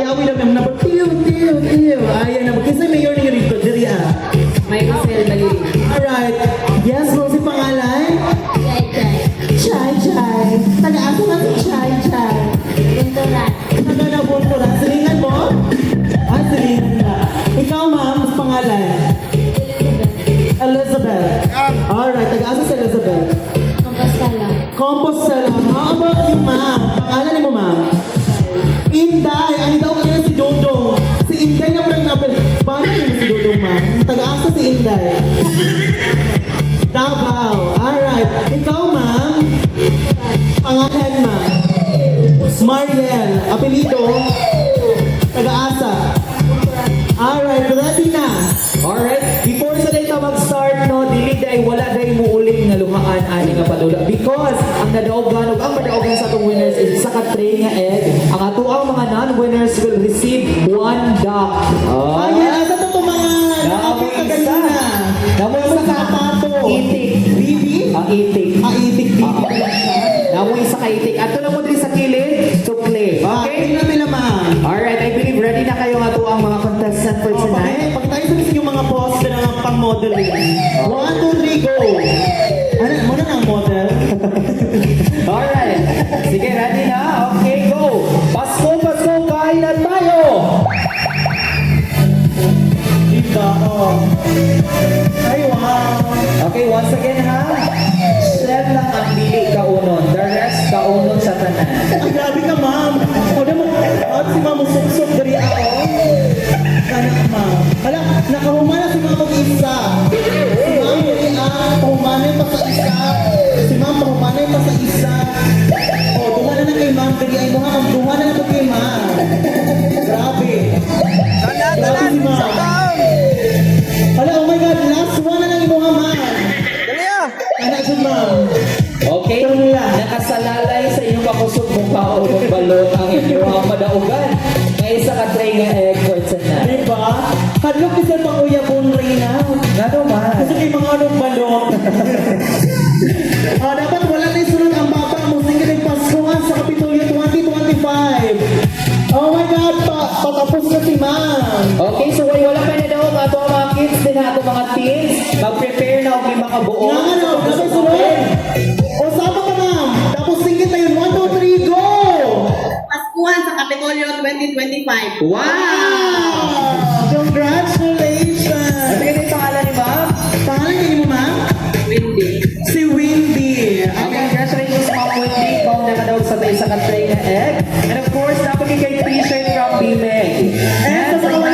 ayawi na may number. Tiyo. Ayan na. Kasi mayor niyo rito. Diri May Rosel Balili. Alright. Yes, mo si pangalan? Chai. Taga-asa na si Chai. Bunturan. Taga na Bunturan. Silingan mo? Silingan na. Ikaw, ma'am, mas pangalan? Elizabeth. Alright, taga-asa si Elizabeth. Compostela. How about you, ma'am? Pangalan ni mo, ma'am? Inday. Ano daw kaya si Dodong? Si Inday na parang napil. Paano yun si Dodong, ma'am? Taga-asa si Inday. Davao. Alright. Ikaw, ma'am? Pangalan, ma'am? Mariel. Apelido? Taga-asa. Alright, ready na. Alright, before sa data mag-start, no, dili day wala day muuling nga lumaan ani nga padula because ang nadaogan ug ang madaogan sa atong winners is isa ka tray nga egg. Ang atuang mga non-winners will receive 1 duck. Ayan, asa to mga Namo isa. Namo isa ka sapato. itik. Bibi? Ang itik. Itik. Namo isa ka itik. Ato lang mo diri sa kilid to play. Okay? Tingnan nila, ma'am. Alright, I believe ready na kayo nga atuang mga contestant for tonight. Pag tayo sa yung mga poster na pang-modeling. 1, 2, 3, go! Ano, muna ng model? Alright. Sige, ready na? Okay, go! Pasko, kain na tayo! Diba? Ay, wow! Okay, once again ha. Shred lang ang dili kaunon. The rest kaunon sa tanan. Ang grabe ka, ma'am! O, na mo, si ma'am, suksok dari ako. Sana, ma'am. Hala, nakahumana si ma'am mag-isa. Si ma'am, pahumanay pa sa isa. Si ma'am, pahumanay pa sa isa. O, duha na kay ma'am. Dari ay duha, ma'am. Duha na kay ma'am. Grabe. Grabe si ma'am. Hala, oh my God, last one na lang ibuha, ma'am. Anak si ma'am. Okay? Nakasalalay sa inyong kakusog mukha o balot ang inyong madaugan. May isa ka tray nga egg for tonight. Diba? Hadlok kasi pang uyabon rin na. Nga naman. Kasi may mga anong balok. Dapat wala na sunod ang baba mo. Sige na yung Paskuhan sa Kapitolyo 2025. Oh my God, patapos na si ma'am. Okay, so wala pa na daw ang ato mga kids din ato mga teens. Mag-prepare na og lima ka buo. Nga ano, dapat sunod. O sama ka ma'am. Tapos sige tayo, 1, 2, 3, go! Paskuhan sa Kapitolyo 2025. Wow! Congratulations! Ano yung pangalan ni ma'am? Pangalan niyo mo ma'am? Windy. Si Windy. Congratulations, Ma'am Wendy. Kung nakadaog sa tayo sa katray na egg. And of course, napagay kay t-shirt from Bimeg. And sa mga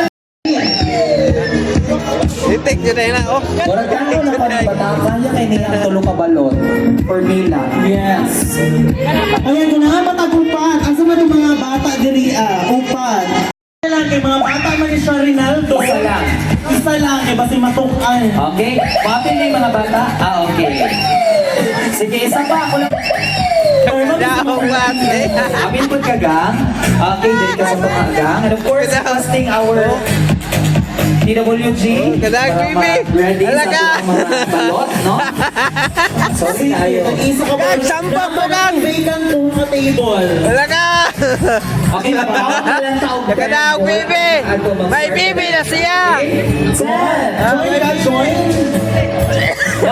Itik dyan na yun na, oh. Murag ano na panibatakan niya kay niya ang tulong kabalot. For Mila. yes. Ayan, kung nga matagupan, ang sama ng mga bata diri, upan. Isa lang kay mga bata man ni Sir Rinaldo. Isa lang. Isa lang, kay basi matukan. Okay? Mapin na yung mga bata? Okay. Sige, isa pa. Ako lang. Daong klase. Amin po ka, gang. Okay, din ka sa mga gang. And of course, casting our DWG. Kadag, para baby. ma-ready sa Alaga. mga balot, no? Sorry tayo. Isa ka ba? Sampang mo lang. Vacant kung ka table. Wala ka. Okay, mapakawag na lang taog. Kadag, baby. May baby na siya. Ten. Join ka, join. 9,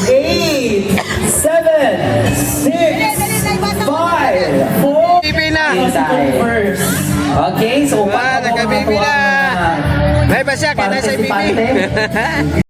8, 7, 6, 5, 4. Baby na. first. Okay, so Ah, nagka-baby na. May ba siya? Kaya na siya baby. Participante.